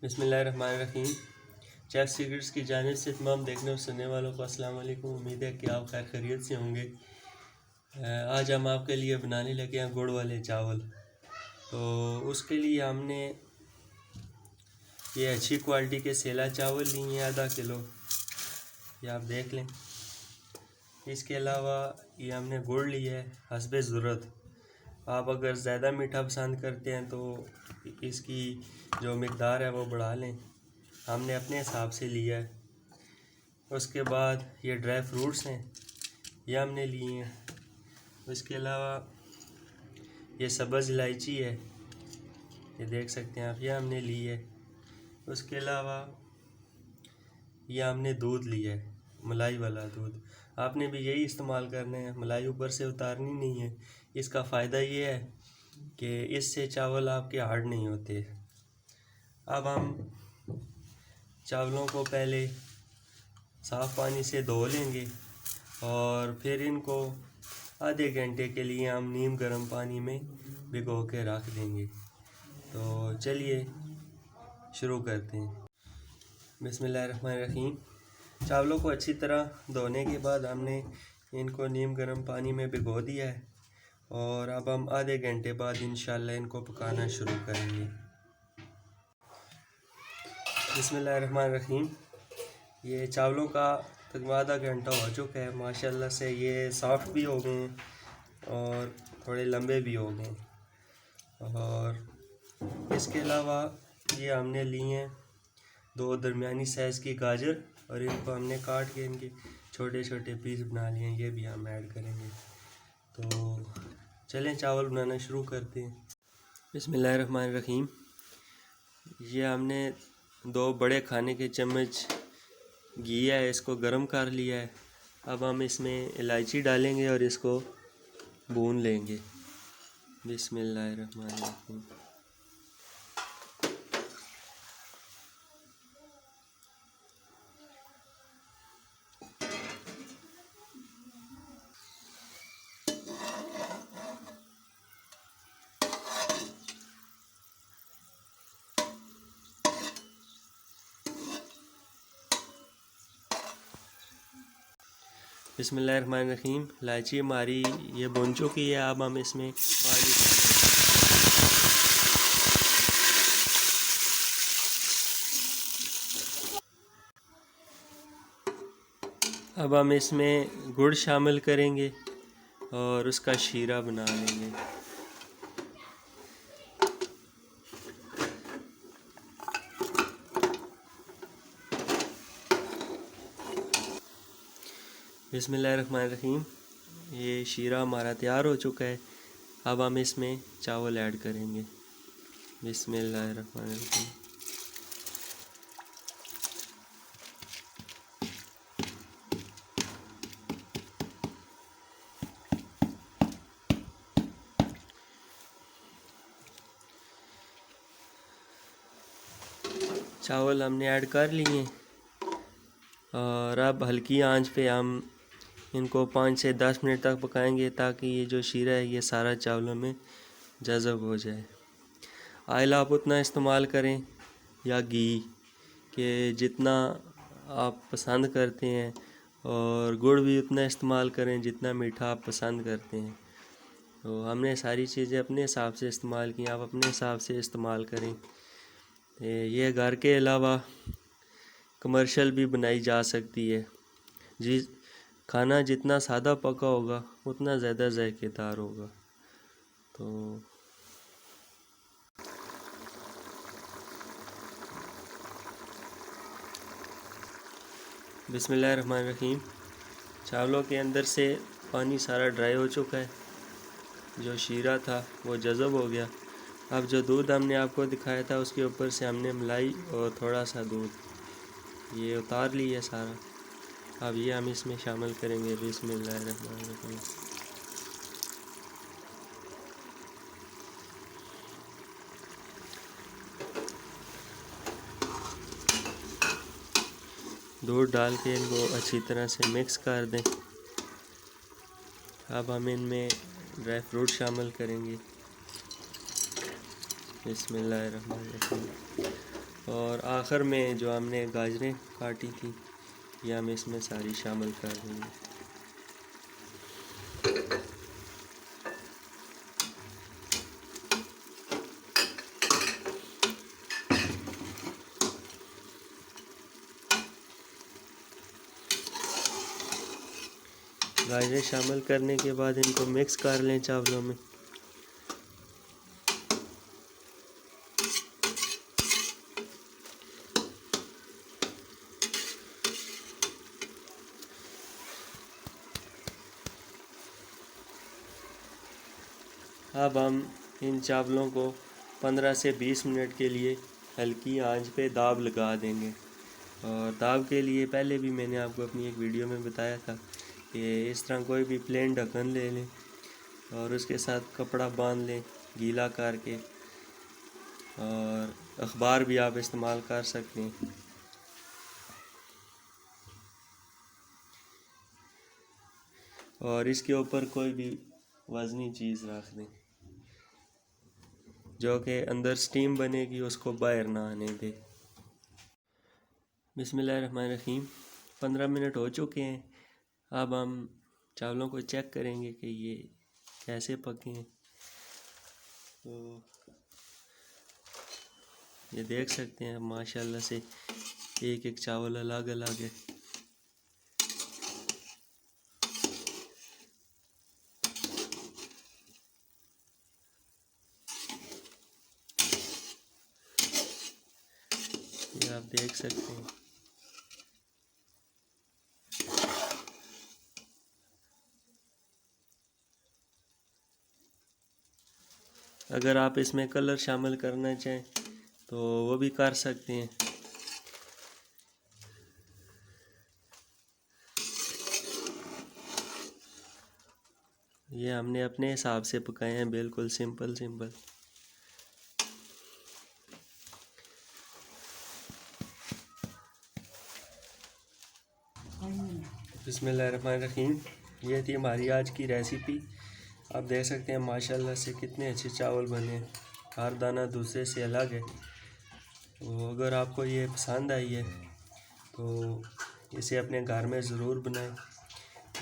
बिस्मिल्लाहिर्रहमानिर्रहीम। Chef secrets की जानिब से तमाम देखने और सुनने वालों को अस्सलाम वालेकुम। उम्मीद है कि आप खैर खैरियत से होंगे। आज हम आपके लिए बनाने लगे हैं गुड़ वाले चावल। तो उसके लिए हमने ये अच्छी क्वालिटी के सेला चावल लिए हैं आधा किलो, ये आप देख लें। इसके अलावा ये हमने गुड़ लिया है हस्बे ज़रूरत। आप अगर ज़्यादा मीठा पसंद करते हैं तो इसकी जो मिक़दार है वो बढ़ा लें, हमने अपने हिसाब से लिया है। उसके बाद ये ड्राई फ्रूट्स हैं, ये हमने लिए हैं। उसके अलावा ये सब्ज़ इलायची है, ये देख सकते हैं आप, ये हमने ली है। उसके अलावा ये हमने दूध लिया है, मलाई वाला दूध। आपने भी यही इस्तेमाल करना है, मलाई ऊपर से उतारनी नहीं है। इसका फ़ायदा ये है कि इससे चावल आपके हार्ड नहीं होते। अब हम चावलों को पहले साफ़ पानी से धो लेंगे और फिर इनको आधे घंटे के लिए हम नीम गर्म पानी में भिगो के रख देंगे। तो चलिए शुरू करते हैं। बिस्मिल्लाहिर्रहमानिर्रहीम। चावलों को अच्छी तरह धोने के बाद हमने इनको नीम गर्म पानी में भिगो दिया है और अब हम आधे घंटे बाद इंशाल्लाह इनको पकाना शुरू करेंगे। बिस्मिल्लाहिर्रहमानिर्रहीम। ये चावलों का तकरीबन आधा घंटा हो चुका है। माशाल्लाह से ये सॉफ्ट भी हो गए हैं और थोड़े लंबे भी हो गए हैं। और इसके अलावा ये हमने लिए हैं 2 दरमियानी साइज़ की गाजर और इनको हमने काट के इनके छोटे छोटे पीस बना लिए हैं, ये भी हम ऐड करेंगे। तो चलें चावल बनाना शुरू करते हैं। बिस्मिल्लाहिर्रहमानिर्रहीम। ये हमने 2 बड़े खाने के चम्मच घी है, इसको गरम कर लिया है। अब हम इसमें इलायची डालेंगे और इसको भून लेंगे। बिस्मिल्लाहिर्रहमानिर्रहीम। बिस्मिल्लाहिर्रहमानिर्रहीम। इलायची हमारी ये भुन चुकी है। अब हम इसमें पानी, अब हम इसमें गुड़ शामिल करेंगे और उसका शीरा बना लेंगे। बिस्मिल्लाहिर्रहमानिर्रहीम। ये शीरा हमारा तैयार हो चुका है। अब हम इसमें चावल ऐड करेंगे। बिस्मिल्लाहिर्रहमानिर्रहीम। चावल हमने ऐड कर लिए और अब हल्की आंच पे हम इनको 5 से 10 मिनट तक पकाएंगे ताकि ये जो शीरा है ये सारा चावलों में जज़ब हो जाए। ऑयल आप उतना इस्तेमाल करें या घी के जितना आप पसंद करते हैं, और गुड़ भी उतना इस्तेमाल करें जितना मीठा आप पसंद करते हैं। तो हमने सारी चीज़ें अपने हिसाब से इस्तेमाल की, आप अपने हिसाब से इस्तेमाल करें। ये घर के अलावा कमर्शियल भी बनाई जा सकती है। जी, खाना जितना सादा पका होगा उतना ज़्यादा जायकेदार होगा। तो बिस्मिल्लाहिर्रहमानिर्रहीम। चावलों के अंदर से पानी सारा ड्राई हो चुका है, जो शीरा था वो जज़ब हो गया। अब जो दूध हमने आपको दिखाया था उसके ऊपर से हमने मलाई और थोड़ा सा दूध ये उतार लिया सारा। अब ये हम इसमें शामिल करेंगे। बिस्मिल्लाहिर्रहमानिर्रहीम। दूध डाल के इनको अच्छी तरह से मिक्स कर दें। अब हम इनमें ड्राई फ्रूट शामिल करेंगे। बिस्मिल्लाहिर्रहमानिर्रहीम। और आखिर में जो हमने गाजरें काटी थी ये हम इसमें सारी शामिल कर देंगे। गाजरें शामिल करने के बाद इनको मिक्स कर लें चावलों में। अब हम इन चावलों को 15 से 20 मिनट के लिए हल्की आंच पे दाब लगा देंगे। और दाब के लिए पहले भी मैंने आपको अपनी एक वीडियो में बताया था कि इस तरह कोई भी प्लेन ढक्कन ले लें और उसके साथ कपड़ा बांध लें गीला करके, और अखबार भी आप इस्तेमाल कर सकते हैं। और इसके ऊपर कोई भी वज़नी चीज़ रख दें जो कि अंदर स्टीम बनेगी उसको बाहर ना आने दे। बिस्मिल्लाहिर्रहमानिर्रहीम। 15 मिनट हो चुके हैं। अब हम चावलों को चेक करेंगे कि ये कैसे पके हैं। तो ये देख सकते हैं माशाल्लाह से एक एक चावल अलग अलग है। ये आप देख सकते हैं। अगर आप इसमें कलर शामिल करना चाहें तो वो भी कर सकते हैं। ये हमने अपने हिसाब से पकाए हैं, बिल्कुल सिंपल। बिस्मिल्लाहिर्रहमानिर्रहीम। ये थी हमारी आज की रेसिपी। आप देख सकते हैं माशाल्लाह से कितने अच्छे चावल बने हैं, हर दाना दूसरे से अलग है। तो अगर आपको ये पसंद आई है तो इसे अपने घर में ज़रूर बनाएं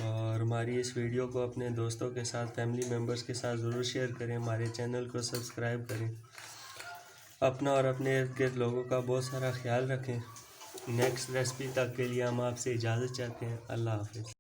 और हमारी इस वीडियो को अपने दोस्तों के साथ, फैमिली मेम्बर्स के साथ ज़रूर शेयर करें। हमारे चैनल को सब्सक्राइब करें। अपना और अपने इर्द गिर्द लोगों का बहुत सारा ख्याल रखें। नेक्स्ट रेसिपी तक के लिए हम आपसे इजाज़त चाहते हैं। अल्लाह हाफ़िज़।